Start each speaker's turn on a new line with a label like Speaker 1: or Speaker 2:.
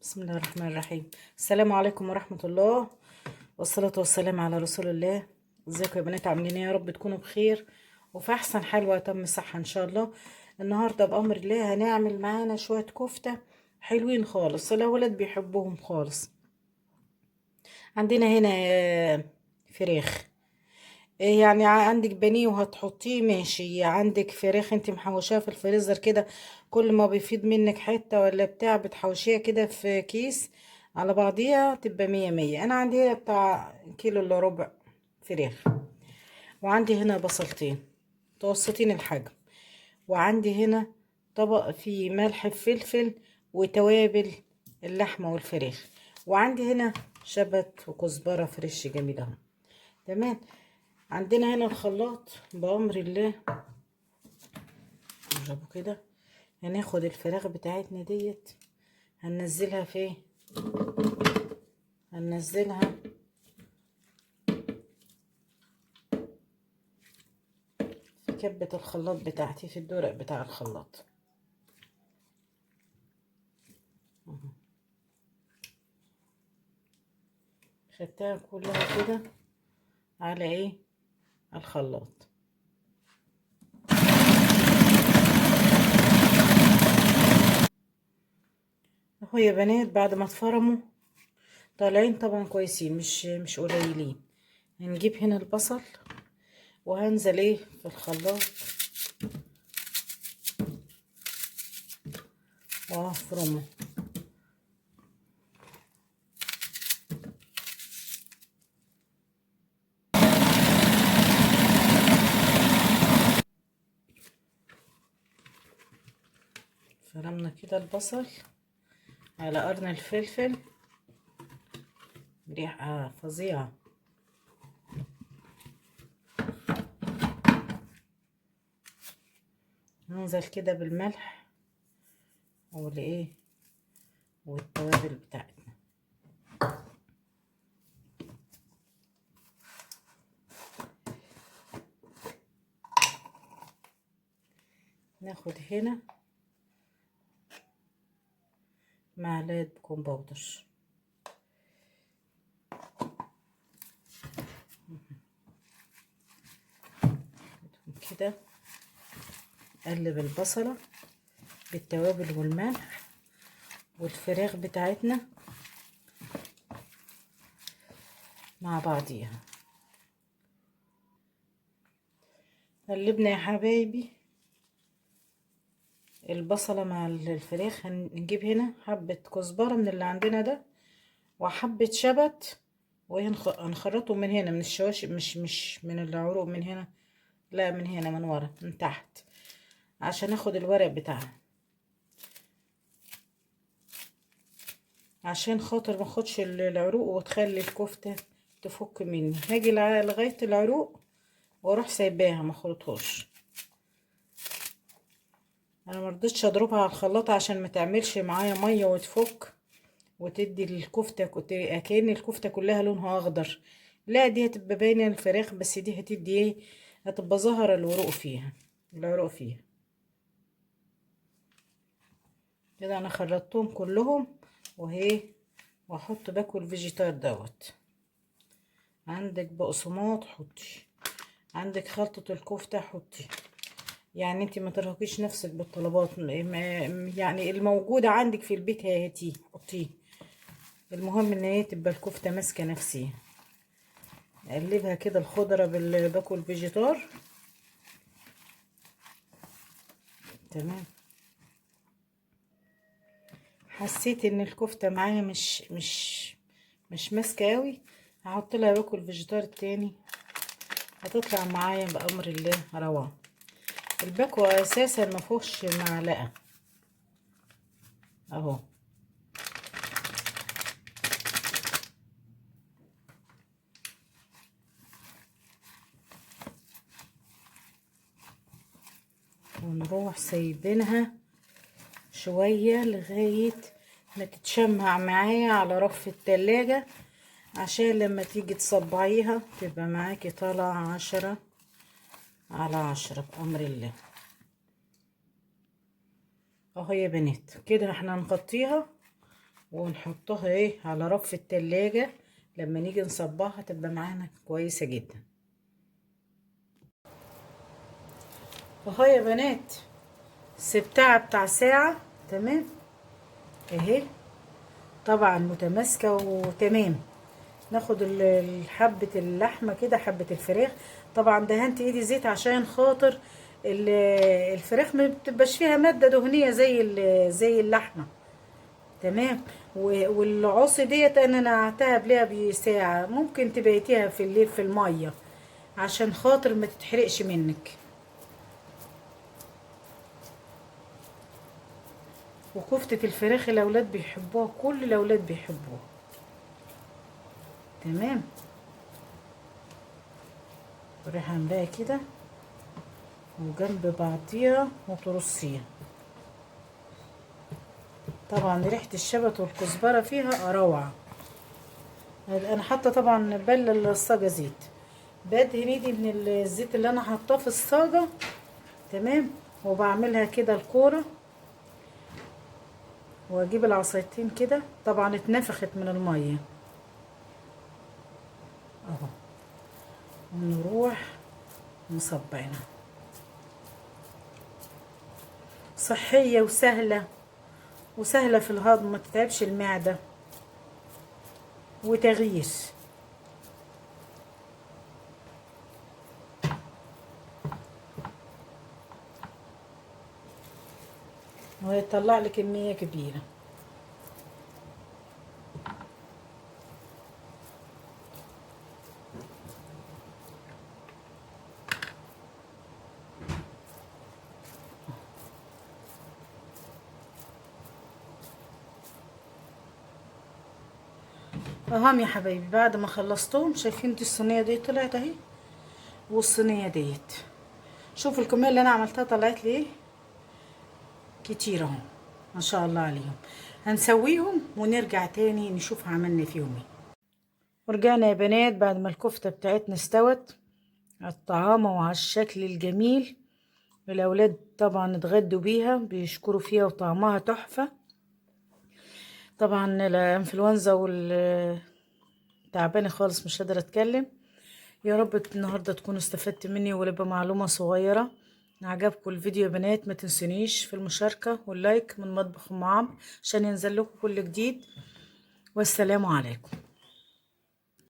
Speaker 1: بسم الله الرحمن الرحيم. السلام عليكم ورحمة الله، والصلاة والسلام على رسول الله. ازيكم يا بنات؟ عاملين ايه؟ يا رب تكونوا بخير وفي احسن حال واتم صحة ان شاء الله. النهاردة بأمر الله هنعمل معانا شوية كفتة حلوين خالص، الأولاد بيحبوهم خالص. عندنا هنا فراخ. يعني عندك بانيه وهتحطيه ماشي، عندك فراخ انت محوشاها في الفريزر كده، كل ما بيفيض منك حتة ولا بتاع بتحوشيها كده في كيس على بعضيها تبقى مية مية. انا عندي هنا بتاع كيلو الا ربع فراخ، وعندي هنا بصلتين متوسطين الحجم، وعندي هنا طبق فيه ملح بفلفل وتوابل اللحمة والفراخ، وعندي هنا شبت وكزبرة فريش جميل اهو. تمام. عندنا هنا الخلاط بأمر الله. نجربه كده. هناخد الفراخ بتاعتنا ديت هننزلها فين؟ هننزلها في كبة الخلاط بتاعتي، في الدورق بتاع الخلاط. خدتها كلها كده على ايه؟ الخلاط. اهو يا بنات بعد ما اتفرموا طالعين طبعا كويسين، مش قليلين. هنجيب هنا البصل وهنزل ايه في الخلاط وهفرمه. فرمنا كده البصل على قرن الفلفل، ريحة فظيعة. ننزل كده بالملح والايه والتوابل بتاعتنا. ناخد هنا معلقة بيكنج باودر، كده قلب البصلة بالتوابل والملح والفراخ بتاعتنا مع بعضيها. قلبنا يا حبايبي البصلة مع الفراخ. هنجيب هنا حبة كزبرة من اللي عندنا ده وحبة شبت، وهنخرطهم من هنا من الشواشي، مش من العروق من هنا، لا من هنا من ورا من تحت، عشان اخد الورق بتاعها، عشان خاطر ما اخدش العروق وتخلي الكفتة تفك مني. هاجي لغاية العروق واروح سايباها ما اخلطهاش. انا مرضتش اضربها على الخلاط عشان ما تعملش معايا ميه وتفك وتدي الكفته كأن الكفته كلها لونها اخضر. لا دي هتبقى باينه الفراخ بس، دي هتدي ايه؟ هتبقى ظاهره العروق فيها، العروق فيها كده. انا خرطتهم كلهم وهي، واحط باكل الفيجيتار دوت. عندك بقسماط حطي، عندك خلطه الكفته حطي، يعني انت ما ترهقيش نفسك بالطلبات، يعني الموجوده عندك في البيت هاتيه حطيه. المهم ان هي تبقى الكفته ماسكه نفسيها. اقلبها كده الخضره باكل فيجيتار. تمام. حسيت ان الكفته معايا مش ماسكه قوي، هحط لها باكل فيجيتار التاني، هتطلع معايا بامر الله روعه. الباكو اساسا ما فيهوش معلقه اهو. ونروح سايبينها شويه لغايه ما تتشمع معايا على رف التلاجة، عشان لما تيجي تصبعيها تبقى معاكي طالعة 10/10 بأمر الله. اهو يا بنات كده احنا هنغطيها ونحطها ايه على رف التلاجة. لما نيجي نصبها تبقى معانا كويسة جدا. اهو يا بنات سبتها بتاع ساعة. تمام اهي طبعا متماسكة وتمام. ناخد حبة اللحمة كده، حبة الفراخ. طبعا دهنت ايدي زيت عشان خاطر الفراخ ما بتبقاش فيها مادة دهنية زي اللحمة. تمام. والعصي ديت انا نقعتها قبلها بساعة، ممكن تبيتيها في الليل في المية عشان خاطر ما تتحرقش منك. وكفتة الفراخ الاولاد بيحبوها، كل الاولاد بيحبوها. تمام. وراح عاملاها كده وجنب بعضيها وترصيها. طبعا ريحة الشبت والكزبرة فيها روعة. انا حاطه طبعا بل الصاجة زيت. بدهن ايدي من الزيت اللي انا حاطاه في الصاجة. تمام. وبعملها كده الكورة، واجيب العصايتين كده. طبعا اتنفخت من المية اهو، ونروح مصبعينها. صحية وسهلة، وسهلة في الهضم، ما تتعبش المعدة وتغيير. وهيطلع لي كمية كبيرة. اهم يا حبايبي بعد ما خلصتهم، شايفين دي الصينية دي طلعت اهي، والصينية ديت شوفوا الكمية اللي انا عملتها طلعت لي ايه، كتير اهو ما شاء الله عليهم. هنسويهم ونرجع تاني نشوف عملنا فيهم ايه. ورجعنا يا بنات بعد ما الكفتة بتاعتنا استوت على الطعام وعلى الشكل الجميل. الاولاد طبعا اتغدوا بيها بيشكروا فيها وطعمها تحفة. طبعا الانفلونزا تعبانة خالص مش قادرة اتكلم. يا رب النهاردة تكونوا استفدت مني ولو بمعلومة صغيرة. عجبكم الفيديو يا بنات ما تنسونيش في المشاركة واللايك من مطبخ ام عمرو عشان ينزل لكم كل جديد. والسلام عليكم.